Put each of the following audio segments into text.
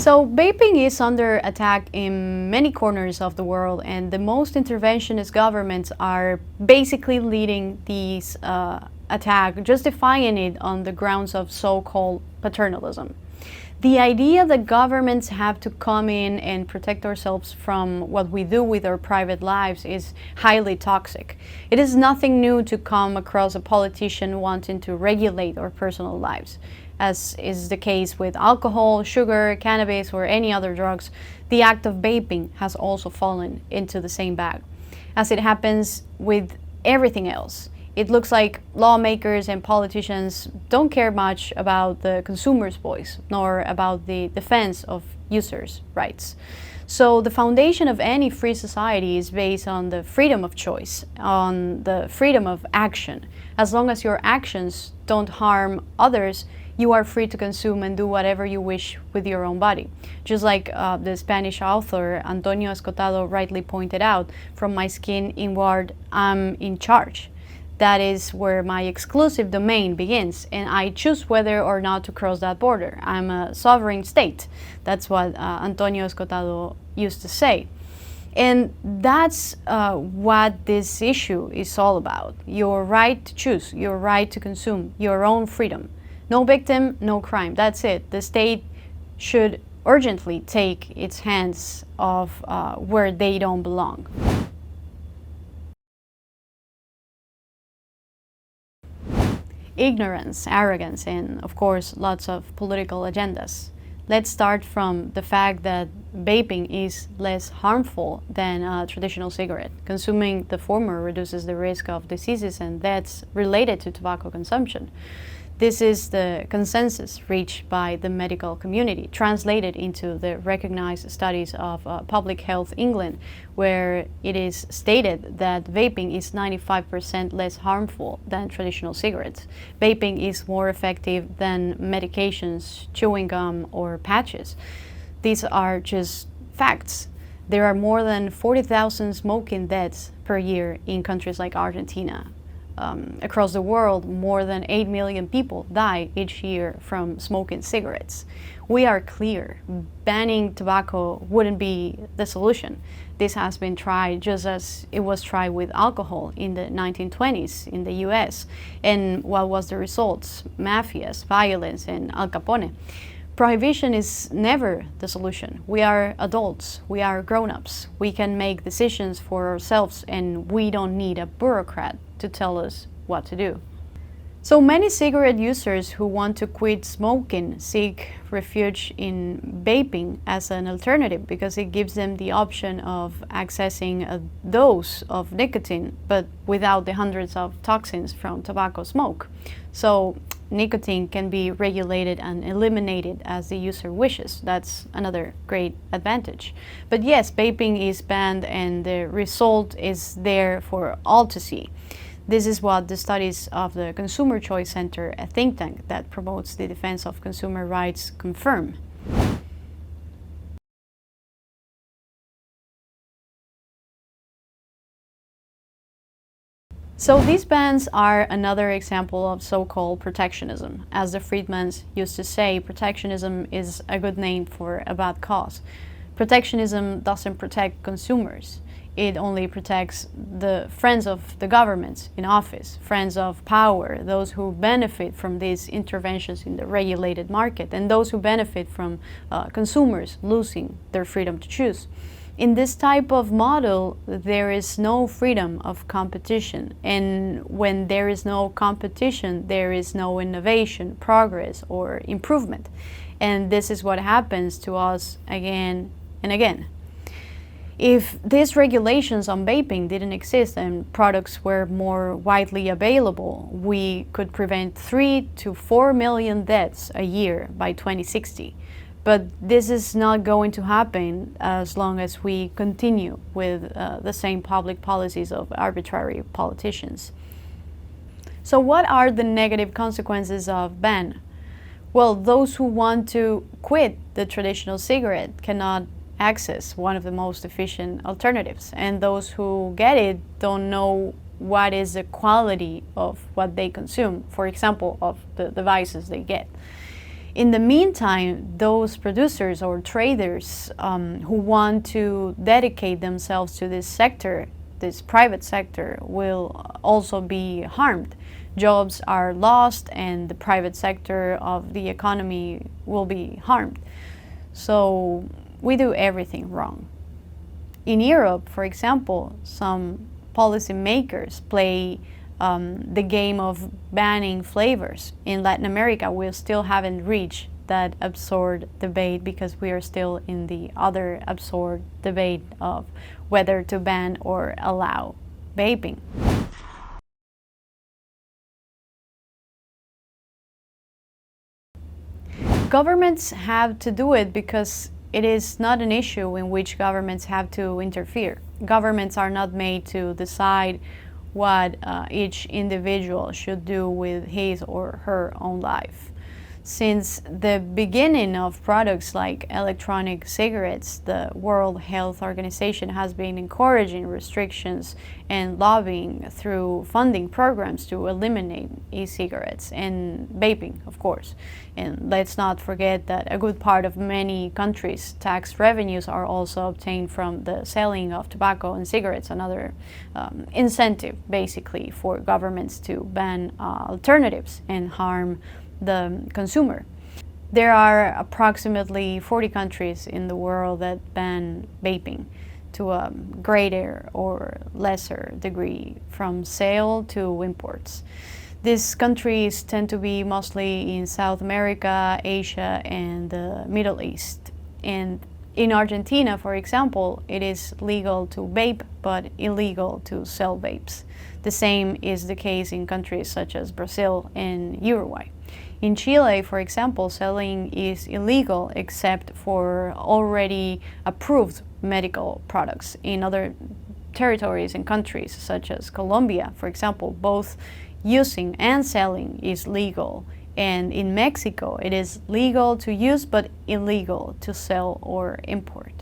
So vaping is under attack in many corners of the world, and the most interventionist governments are basically leading these attack, justifying it on the grounds of so-called paternalism. The idea that governments have to come in and protect ourselves from what we do with our private lives is highly toxic. It is nothing new to come across a politician wanting to regulate our personal lives. As is the case with alcohol, sugar, cannabis, or any other drugs, the act of vaping has also fallen into the same bag. As it happens with everything else, it looks like lawmakers and politicians don't care much about the consumer's voice, nor about the defense of users' rights. So the foundation of any free society is based on the freedom of choice, on the freedom of action. As long as your actions don't harm others, you are free to consume and do whatever you wish with your own body. Just like the Spanish author Antonio Escotado rightly pointed out, from my skin inward, I'm in charge. That is where my exclusive domain begins, and I choose whether or not to cross that border. I'm a sovereign state. That's what Antonio Escotado used to say. And that's what this issue is all about. Your right to choose, your right to consume, your own freedom. No victim, no crime. That's it. The state should urgently take its hands off where they don't belong. Ignorance, arrogance, and of course lots of political agendas. Let's start from the fact that vaping is less harmful than a traditional cigarette. Consuming the former reduces the risk of diseases and deaths related to tobacco consumption. This is the consensus reached by the medical community, translated into the recognized studies of Public Health England, where it is stated that vaping is 95% less harmful than traditional cigarettes. Vaping is more effective than medications, chewing gum, or patches. These are just facts. There are more than 40,000 smoking deaths per year in countries like Argentina. Across the world, more than 8 million people die each year from smoking cigarettes. We are clear, banning tobacco wouldn't be the solution. This has been tried just as it was tried with alcohol in the 1920s in the US. And what was the results? Mafias, violence, and Al Capone. Prohibition is never the solution. We are adults, we are grown-ups. We can make decisions for ourselves, and we don't need a bureaucrat to tell us what to do. So many cigarette users who want to quit smoking seek refuge in vaping as an alternative because it gives them the option of accessing a dose of nicotine but without the hundreds of toxins from tobacco smoke. So nicotine can be regulated and eliminated as the user wishes. That's another great advantage. But yes, vaping is banned and the result is there for all to see. This is what the studies of the Consumer Choice Center, a think tank that promotes the defense of consumer rights, confirm. So these bans are another example of so-called protectionism. As the Friedmans used to say, protectionism is a good name for a bad cause. Protectionism doesn't protect consumers. It only protects the friends of the governments in office, friends of power, those who benefit from these interventions in the regulated market, and those who benefit from consumers losing their freedom to choose. In this type of model, there is no freedom of competition, and when there is no competition, there is no innovation, progress, or improvement. And this is what happens to us again and again. If these regulations on vaping didn't exist and products were more widely available, we could prevent 3 to 4 million deaths a year by 2060. But this is not going to happen as long as we continue with the same public policies of arbitrary politicians. So what are the negative consequences of ban? Well, those who want to quit the traditional cigarette cannot access one of the most efficient alternatives, and those who get it don't know what is the quality of what they consume, for example, of the devices they get. In the meantime, those producers or traders who want to dedicate themselves to this sector, this private sector, will also be harmed. Jobs are lost and the private sector of the economy will be harmed. So we do everything wrong. In Europe, for example, some policymakers play the game of banning flavors. In Latin America, we still haven't reached that absurd debate because we are still in the other absurd debate of whether to ban or allow vaping. Governments have to do it because it is not an issue in which governments have to interfere. Governments are not made to decide what each individual should do with his or her own life. Since the beginning of products like electronic cigarettes, the World Health Organization has been encouraging restrictions and lobbying through funding programs to eliminate e-cigarettes and vaping, of course. And let's not forget that a good part of many countries' tax revenues are also obtained from the selling of tobacco and cigarettes, another incentive basically for governments to ban alternatives and harm the consumer. There are approximately 40 countries in the world that ban vaping to a greater or lesser degree, from sale to imports. These countries tend to be mostly in South America, Asia, and the Middle East. And in Argentina, for example, it is legal to vape, but illegal to sell vapes. The same is the case in countries such as Brazil and Uruguay. In Chile, for example, selling is illegal except for already approved medical products. In other territories and countries, such as Colombia, for example, both using and selling is legal. And in Mexico, it is legal to use but illegal to sell or import.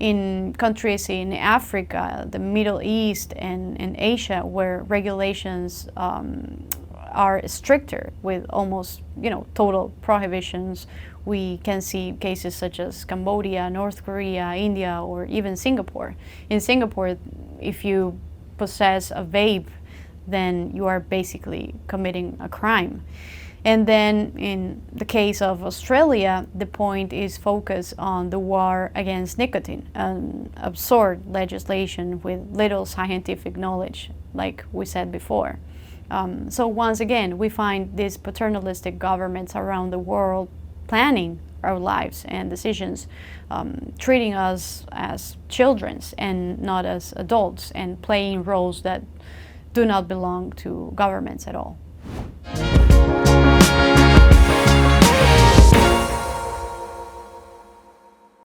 In countries in Africa, the Middle East, and Asia, where regulations are stricter with almost, total prohibitions, we can see cases such as Cambodia, North Korea, India, or even Singapore. In Singapore, if you possess a vape, then you are basically committing a crime. And then in the case of Australia, the point is focused on the war against nicotine, an absurd legislation with little scientific knowledge, like we said before. So once again, we find these paternalistic governments around the world planning our lives and decisions, treating us as children and not as adults, and playing roles that do not belong to governments at all.